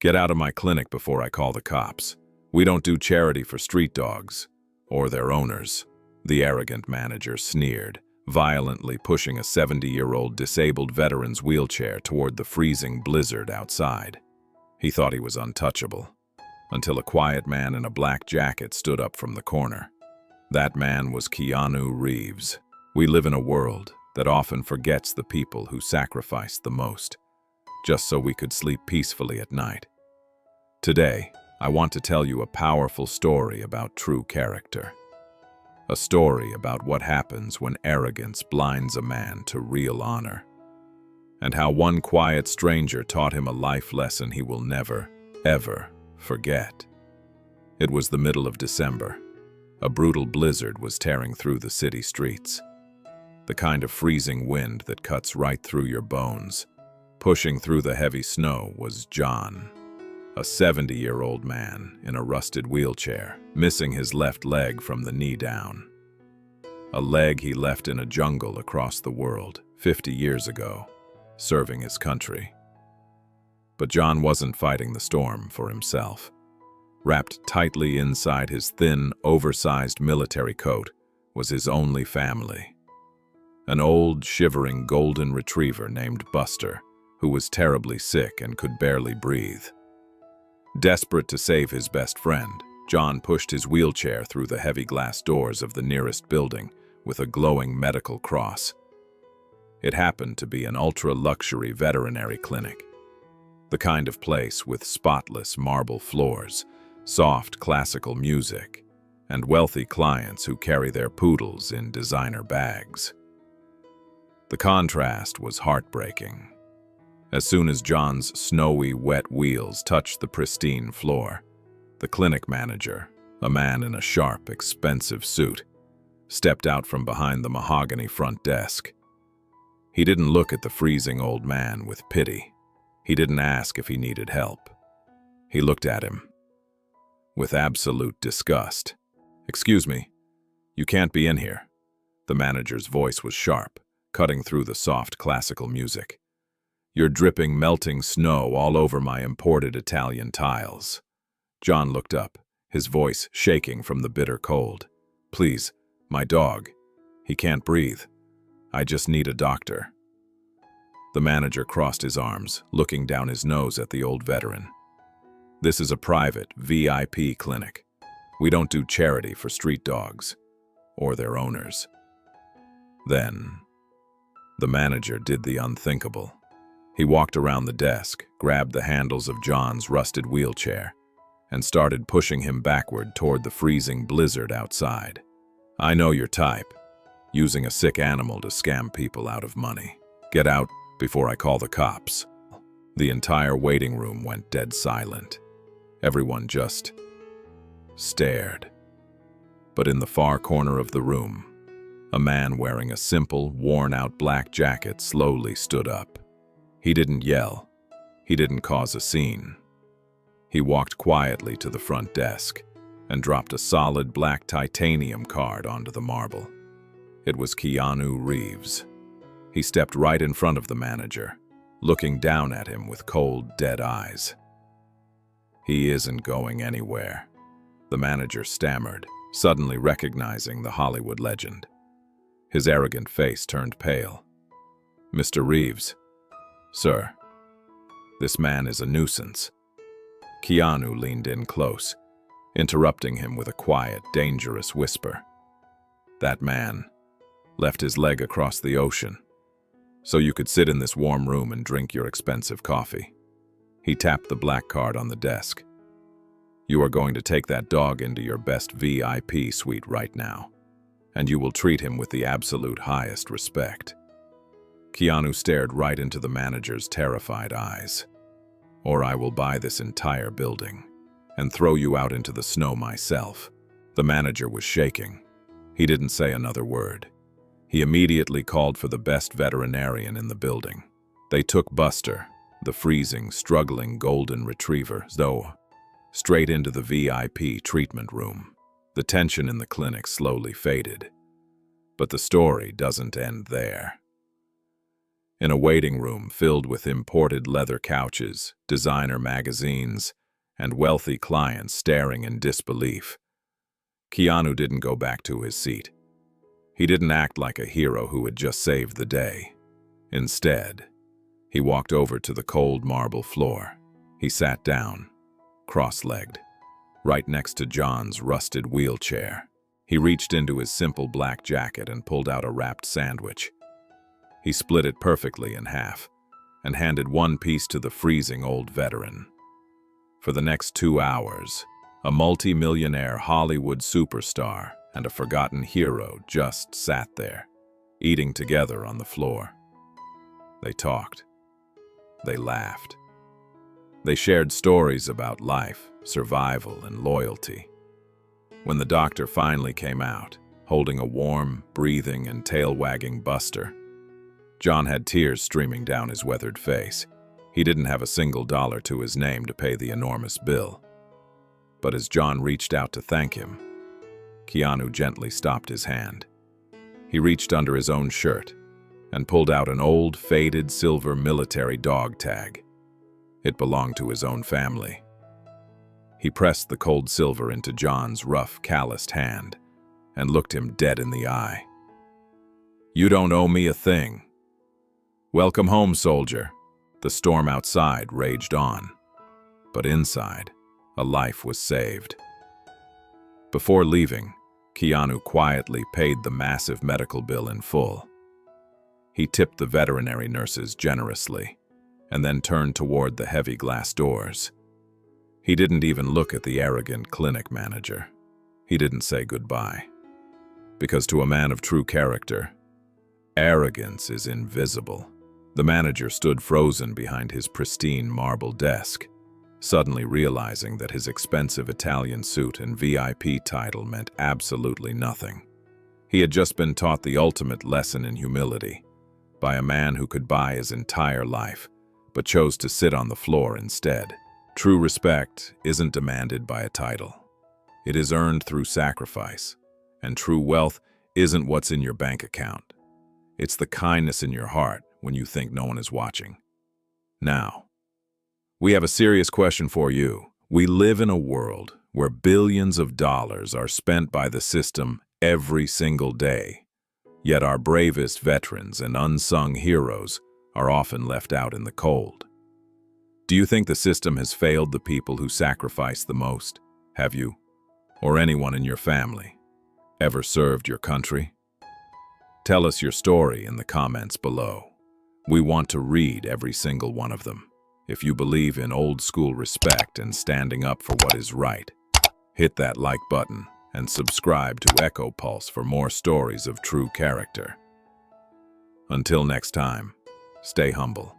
Get out of my clinic before I call the cops. We don't do charity for street dogs, or their owners. The arrogant manager sneered, violently pushing a 70-year-old disabled veteran's wheelchair toward the freezing blizzard outside. He thought he was untouchable, until a quiet man in a black jacket stood up from the corner. That man was Keanu Reeves. We live in a world that often forgets the people who sacrificed the most, just so we could sleep peacefully at night. Today, I want to tell you a powerful story about true character. A story about what happens when arrogance blinds a man to real honor, and how one quiet stranger taught him a life lesson he will never, ever forget. It was the middle of December. A brutal blizzard was tearing through the city streets. The kind of freezing wind that cuts right through your bones. Pushing through the heavy snow was John, a 70-year-old man in a rusted wheelchair, missing his left leg from the knee down. A leg he left in a jungle across the world 50 years ago, serving his country. But John wasn't fighting the storm for himself. Wrapped tightly inside his thin, oversized military coat was his only family. An old, shivering golden retriever named Buster, who was terribly sick and could barely breathe. Desperate to save his best friend, John pushed his wheelchair through the heavy glass doors of the nearest building with a glowing medical cross. It happened to be an ultra-luxury veterinary clinic, the kind of place with spotless marble floors, soft classical music, and wealthy clients who carry their poodles in designer bags. The contrast was heartbreaking. As soon as John's snowy, wet wheels touched the pristine floor, the clinic manager, a man in a sharp, expensive suit, stepped out from behind the mahogany front desk. He didn't look at the freezing old man with pity. He didn't ask if he needed help. He looked at him with absolute disgust. "Excuse me, you can't be in here." The manager's voice was sharp, cutting through the soft classical music. "You're dripping melting snow all over my imported Italian tiles." John looked up, his voice shaking from the bitter cold. "Please, my dog. He can't breathe. I just need a doctor." The manager crossed his arms, looking down his nose at the old veteran. "This is a private, VIP clinic. We don't do charity for street dogs, or their owners." Then, the manager did the unthinkable. He walked around the desk, grabbed the handles of John's rusted wheelchair, and started pushing him backward toward the freezing blizzard outside. "I know your type, using a sick animal to scam people out of money. Get out before I call the cops." The entire waiting room went dead silent. Everyone just stared. But in the far corner of the room, a man wearing a simple, worn-out black jacket slowly stood up. He didn't yell. He didn't cause a scene. He walked quietly to the front desk and dropped a solid black titanium card onto the marble. It was Keanu Reeves. He stepped right in front of the manager, looking down at him with cold, dead eyes. "He isn't going anywhere," the manager stammered, suddenly recognizing the Hollywood legend. His arrogant face turned pale. "Mr. Reeves, sir, this man is a nuisance." Keanu leaned in close, interrupting him with a quiet, dangerous whisper. "That man left his leg across the ocean, so you could sit in this warm room and drink your expensive coffee." He tapped the black card on the desk. "You are going to take that dog into your best VIP suite right now, and you will treat him with the absolute highest respect." Keanu stared right into the manager's terrified eyes. "Or I will buy this entire building and throw you out into the snow myself." The manager was shaking. He didn't say another word. He immediately called for the best veterinarian in the building. They took Buster, the freezing, struggling golden retriever, straight into the VIP treatment room. The tension in the clinic slowly faded. But the story doesn't end there. in a waiting room filled with imported leather couches, designer magazines, and wealthy clients staring in disbelief. Keanu didn't go back to his seat. He didn't act like a hero who had just saved the day. Instead, he walked over to the cold marble floor. He sat down, cross-legged, right next to John's rusted wheelchair. He reached into his simple black jacket and pulled out a wrapped sandwich. He split it perfectly in half and handed one piece to the freezing old veteran. For the next 2 hours, a multi-millionaire Hollywood superstar and a forgotten hero just sat there, eating together on the floor. They talked. They laughed. They shared stories about life, survival, and loyalty. When the doctor finally came out, holding a warm, breathing, and tail-wagging Buster, John had tears streaming down his weathered face. He didn't have a single dollar to his name to pay the enormous bill. But as John reached out to thank him, Keanu gently stopped his hand. He reached under his own shirt and pulled out an old, faded silver military dog tag. It belonged to his own family. He pressed the cold silver into John's rough, calloused hand and looked him dead in the eye. "You don't owe me a thing. Welcome home, soldier." The storm outside raged on, but inside, a life was saved. Before leaving, Keanu quietly paid the massive medical bill in full. He tipped the veterinary nurses generously, and then turned toward the heavy glass doors. He didn't even look at the arrogant clinic manager. He didn't say goodbye. Because to a man of true character, arrogance is invisible. The manager stood frozen behind his pristine marble desk, suddenly realizing that his expensive Italian suit and VIP title meant absolutely nothing. He had just been taught the ultimate lesson in humility by a man who could buy his entire life, but chose to sit on the floor instead. True respect isn't demanded by a title. It is earned through sacrifice, and true wealth isn't what's in your bank account. It's the kindness in your heart when you think no one is watching. Now, we have a serious question for you. We live in a world where billions of dollars are spent by the system every single day, yet our bravest veterans and unsung heroes are often left out in the cold. Do you think the system has failed the people who sacrifice the most? Have you, or anyone in your family, ever served your country? Tell us your story in the comments below. We want to read every single one of them. If you believe in old-school respect and standing up for what is right, hit that like button and subscribe to Echo Pulse for more stories of true character. Until next time, stay humble.